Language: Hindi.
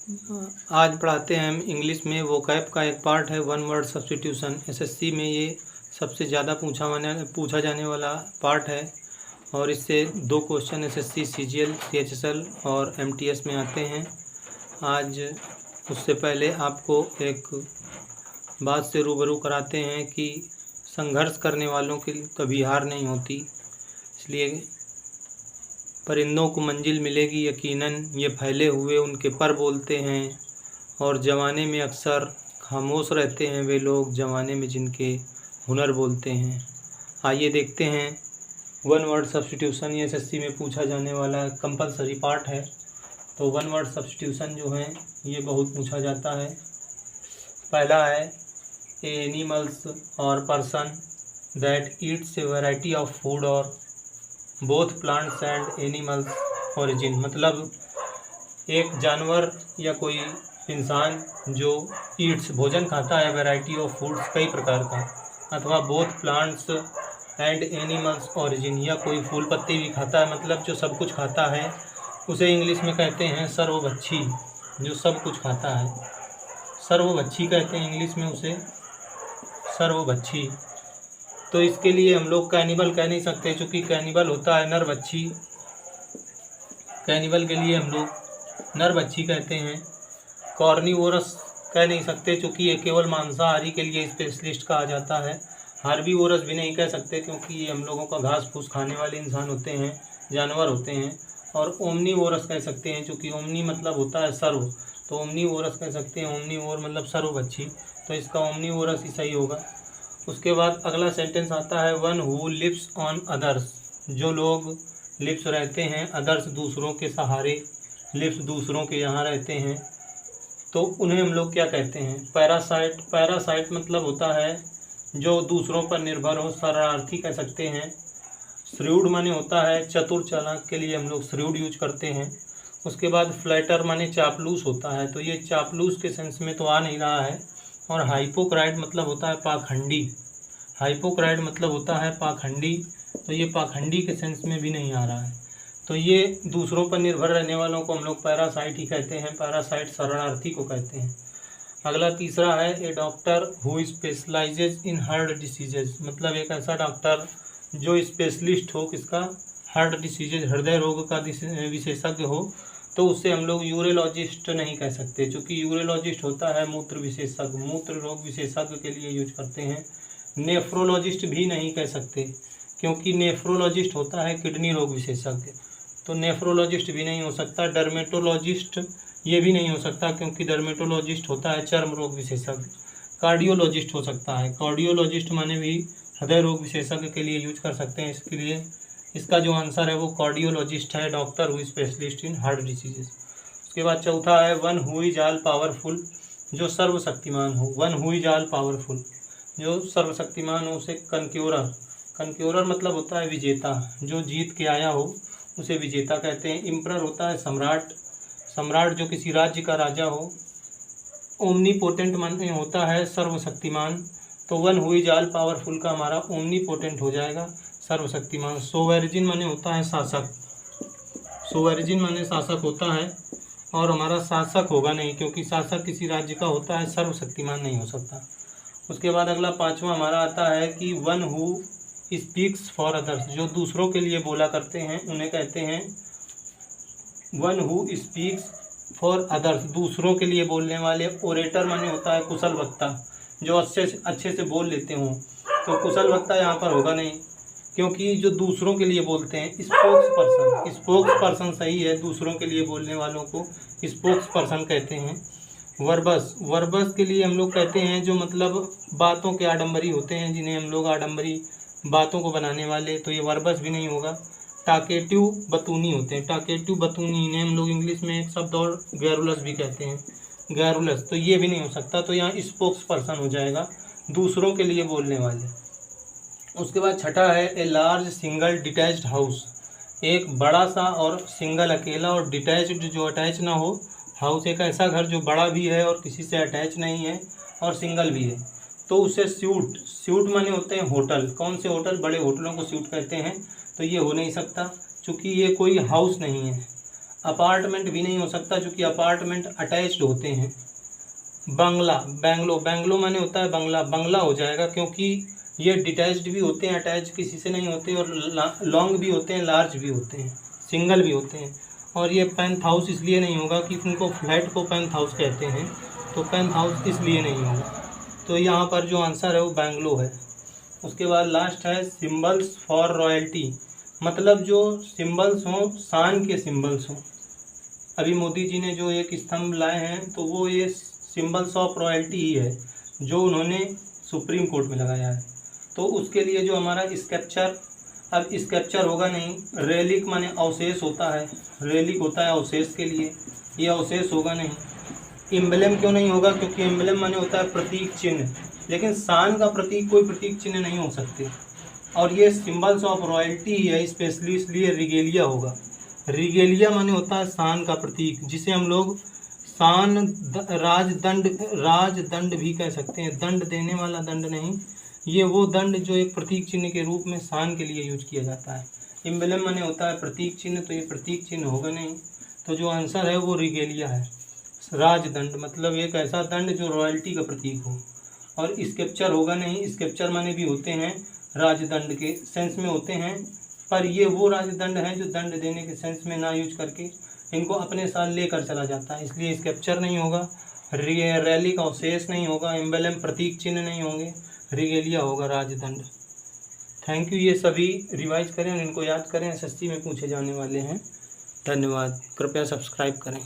आज पढ़ाते हैं हम इंग्लिश में वोकैब का एक पार्ट है वन वर्ड सब्स्टिट्यूशन। एसएससी में ये सबसे ज़्यादा पूछा जाने वाला पार्ट है और इससे 2 क्वेश्चन एसएससी सीजीएल सीएचएसएल और एमटीएस में आते हैं। आज उससे पहले आपको एक बात से रूबरू कराते हैं कि संघर्ष करने वालों की कभी हार नहीं होती, इसलिए परिंदों को मंजिल मिलेगी यकीनन, ये फैले हुए उनके पर बोलते हैं और ज़माने में अक्सर खामोश रहते हैं वे लोग ज़माने में जिनके हुनर बोलते हैं। आइए देखते हैं वन वर्ड सब्स्टिट्यूशन। ये एसएससी में पूछा जाने वाला कंपलसरी पार्ट है। तो वन वर्ड सब्स्टिट्यूशन जो है ये बहुत पूछा जाता है। पहला है एनिमल्स और person that eats a variety of food और both plants and animals origin, मतलब एक जानवर या कोई इंसान जो ईट्स भोजन खाता है वैरायटी ऑफ फूड्स कई प्रकार का, अथवा both plants and animals origin, या कोई फूल पत्ती भी खाता है, मतलब जो सब कुछ खाता है उसे इंग्लिश में कहते हैं सर्वभक्षी। जो सब कुछ खाता है सर्वभक्षी कहते हैं इंग्लिश में उसे, सर्वभक्षी। तो इसके लिए हम लोग कैनिबल कह नहीं सकते, क्योंकि कैनिबल होता है नरभक्षी। कैनिबल के लिए हम लोग नरभक्षी कहते हैं। कॉर्निवोरस कह नहीं सकते, क्योंकि ये केवल मांसाहारी के लिए स्पेशलिस्ट कहा जाता है। हार्बीवोरस भी नहीं कह सकते, क्योंकि ये हम लोगों का घास फूस खाने वाले इंसान होते हैं, जानवर होते हैं। और ओमनीवोरस कह सकते हैं, क्योंकि ओमनी मतलब होता है सर्व, तो ओमनीवोरस कह सकते हैं। ओमनीवोर मतलब सर्वभक्षी, तो इसका ओमनीवोरस ही सही होगा। उसके बाद अगला सेंटेंस आता है one who lives on others, जो लोग लिव्स रहते हैं अदर्स दूसरों के सहारे, लिव्स दूसरों के यहाँ रहते हैं, तो उन्हें हम लोग क्या कहते हैं? पैरासाइट। पैरासाइट मतलब होता है जो दूसरों पर निर्भर हो, शरणार्थी कह सकते हैं। श्रूड माने होता है चतुर चालाक, के लिए हम लोग श्रूड यूज करते हैं। उसके बाद फ्लैटर माने चापलूस होता है, तो ये चापलूस के सेंस में तो आ नहीं रहा है। और हाइपोक्राइट मतलब होता है पाखंडी, हाइपोक्राइट मतलब होता है पाखंडी, तो ये पाखंडी के सेंस में भी नहीं आ रहा है। तो ये दूसरों पर निर्भर रहने वालों को हम लोग पैरासाइट ही कहते हैं। पैरासाइट शरणार्थी को कहते हैं। अगला तीसरा है a doctor who specializes in heart diseases, मतलब एक ऐसा डॉक्टर जो स्पेशलिस्ट हो किसका? हार्ट डिसीजेज, हृदय रोग का विशेषज्ञ हो, तो उससे हम लोग यूरोलॉजिस्ट नहीं कह सकते, क्योंकि यूरोलॉजिस्ट होता है मूत्र विशेषज्ञ, मूत्र रोग विशेषज्ञ के लिए यूज करते हैं। नेफ्रोलॉजिस्ट भी नहीं कह सकते, क्योंकि नेफ्रोलॉजिस्ट होता है किडनी रोग विशेषज्ञ, तो नेफ्रोलॉजिस्ट भी नहीं हो सकता। डर्मेटोलॉजिस्ट ये भी नहीं हो सकता, क्योंकि डर्मेटोलॉजिस्ट होता है चर्म रोग विशेषज्ञ। कार्डियोलॉजिस्ट हो सकता है, कार्डियोलॉजिस्ट माने भी हृदय रोग विशेषज्ञ के लिए यूज कर सकते हैं। इसके लिए इसका जो आंसर है वो कार्डियोलॉजिस्ट है, doctor who specialist in heart diseases. उसके बाद चौथा है one who is all powerful, जो सर्वशक्तिमान हो। One who is all powerful, जो सर्वशक्तिमान हो उसे कनक्योरर, कनक्योरर मतलब होता है विजेता, जो जीत के आया हो उसे विजेता कहते हैं। इम्परर होता है सम्राट, सम्राट जो किसी राज्य का राजा हो। ओमनीपोटेंट माने होता है सर्वशक्तिमान, तो one who is all powerful का हमारा ओमनीपोटेंट हो जाएगा, सर्वशक्तिमान। सोवेरिजिन माने होता है शासक, सोवेरिजिन माने शासक होता है, और हमारा शासक होगा नहीं, क्योंकि शासक किसी राज्य का होता है, सर्वशक्तिमान नहीं हो सकता। उसके बाद अगला पांचवा हमारा आता है कि one who speaks for others, जो दूसरों के लिए बोला करते हैं उन्हें कहते हैं one who speaks for others, दूसरों के लिए बोलने वाले। ओरेटर माने होता है कुशल वक्ता, जो अच्छे से बोल लेते हों, तो कुशल वक्ता यहाँ पर होगा नहीं, क्योंकि जो दूसरों के लिए बोलते हैं स्पोक्स पर्सन, स्पोक्स पर्सन सही है, दूसरों के लिए बोलने वालों को स्पोक्स पर्सन कहते हैं। वर्बस, वर्बस के लिए हम लोग कहते हैं जो मतलब बातों के आडंबरी होते हैं, जिन्हें हम लोग आडंबरी बातों को बनाने वाले, तो ये वर्बस भी नहीं होगा। टाकेटिव बतूनी होते हैं, टाकेटिव बतूनी, इन्हें हम लोग इंग्लिश में एक शब्द और गैरुलस भी कहते हैं, गैरुलस, तो ये भी नहीं हो सकता, तो यहाँ स्पोक्स पर्सन हो जाएगा, दूसरों के लिए बोलने वाले। उसके बाद छठा है a large single detached house, एक बड़ा सा और सिंगल अकेला और डिटैच्ड जो अटैच ना हो, हाउस एक ऐसा घर जो बड़ा भी है और किसी से अटैच नहीं है और सिंगल भी है, तो उसे स्यूट, स्यूट माने होते हैं होटल। कौन से होटल? बड़े होटलों को स्यूट कहते हैं, तो ये हो नहीं सकता, चूँकि ये कोई हाउस नहीं है। अपार्टमेंट भी नहीं हो सकता क्योंकि अपार्टमेंट अटैच्ड होते हैं। बैंगलो माने होता है बंगला, बंगला हो जाएगा क्योंकि ये डिटैच्ड भी होते हैं, अटैच किसी से नहीं होते, और लॉन्ग भी होते हैं, लार्ज भी होते हैं, सिंगल भी होते हैं। और ये पेंथ हाउस इसलिए नहीं होगा कि उनको फ्लैट को पेंथ हाउस कहते हैं, तो पेंथ हाउस इसलिए नहीं होगा। तो यहाँ पर जो आंसर है वो बैंगलो है। उसके बाद लास्ट है सिंबल्स फॉर रॉयल्टी, मतलब जो सिंबल्स हों, शान के सिंबल्स हों। अभी मोदी जी ने जो एक स्तंभ लाए हैं तो वो ये सिंबल्स ऑफ रॉयल्टी ही है जो उन्होंने सुप्रीम कोर्ट में लगाया है। तो उसके लिए जो हमारा स्कल्पचर, अब स्कल्पचर होगा नहीं, रेलिक माने अवशेष होता है, रेलिक होता है अवशेष के लिए, ये अवशेष होगा नहीं। एम्बलम क्यों नहीं होगा? क्योंकि एम्बलम माने होता है प्रतीक चिन्ह, लेकिन शान का प्रतीक कोई प्रतीक चिन्ह नहीं हो सकते। और ये सिंबल्स ऑफ रॉयल्टी है स्पेशली, इसलिए रिगेलिया होगा। रिगेलिया माने होता है शान का प्रतीक, जिसे हम लोग शान राजदंड भी कह सकते हैं। दंड देने वाला दंड नहीं, ये वो दंड जो एक प्रतीक चिन्ह के रूप में शान के लिए यूज किया जाता है। एम्बलम माने होता है प्रतीक चिन्ह, तो ये प्रतीक चिन्ह होगा नहीं। तो जो आंसर है वो रिगेलिया है। राजदंड मतलब एक ऐसा दंड जो रॉयल्टी का प्रतीक हो। और स्कल्पचर होगा नहीं, स्कल्पचर माने भी होते हैं राजदंड के सेंस में होते हैं, पर ये वो राजदंड है जो दंड देने के सेंस में ना यूज करके इनको अपने साथ लेकर चला जाता है, इसलिए स्कल्पचर नहीं होगा। रैलिक अवशेष नहीं होगा, एम्बलम प्रतीक चिन्ह नहीं होंगे, रिगेलिया होगा राजदंड। Thank you. ये सभी रिवाइज करें और इनको याद करें, एसएससी में पूछे जाने वाले हैं। धन्यवाद। कृपया सब्सक्राइब करें।